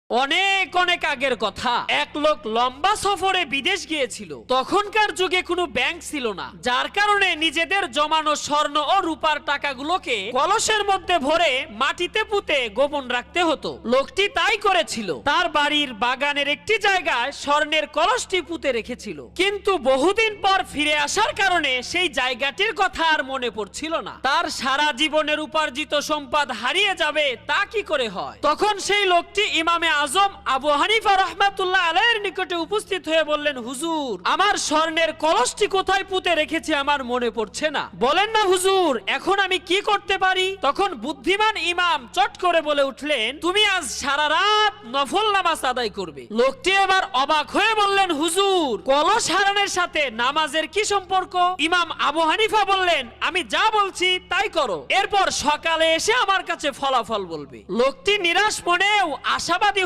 অনেক অনেক আগের কথা, এক লোক লম্বা সফরে বিদেশ গিয়েছিল। তখনকার যুগে কোনো ব্যাংক ছিল না, যার কারণে নিজেদের জমানো স্বর্ণ ও রূপার টাকাগুলোকে কলসের মধ্যে ভরে মাটিতে পুঁতে গোপন রাখতে হতো। লোকটি তাই করেছিল। তার বাড়ির বাগানের একটি জায়গায় স্বর্ণের কলসটি পুঁতে রেখেছিল, কিন্তু বহুদিন পর ফিরে আসার কারণে সেই জায়গাটির কথা আর মনে পড়ছিল না। তার সারা জীবনের উপার্জিত সম্পদ হারিয়ে যাবে তা কি করে হয়? তখন সেই লোকটি ইমামে আজম আবু হানিফা রাহমাতুল্লাহ আলাইহির নিকটে উপস্থিত হয়ে বললেন, হুজুর, আমার স্বর্ণের কলসটি কোথায় পুঁতে রেখেছি আমার মনে পড়ছে না। বলেন না হুজুর, এখন আমি কি করতে পারি? তখন বুদ্ধিমান ইমাম চট করে বলে উঠলেন, তুমি আজ সারা রাত নফল নামাজ আদায় করবে। লোকটি এবার অবাক হয়ে বললেন, হুজুর, কলস হারানোর সাথে নামাজের কি সম্পর্ক? ইমাম আবু হানিফা বললেন, আমি যা বলছি তাই করো, এরপর সকালে এসে আমার কাছে ফলাফল বলবে। লোকটি নিরাশ মনেও আশাবাদী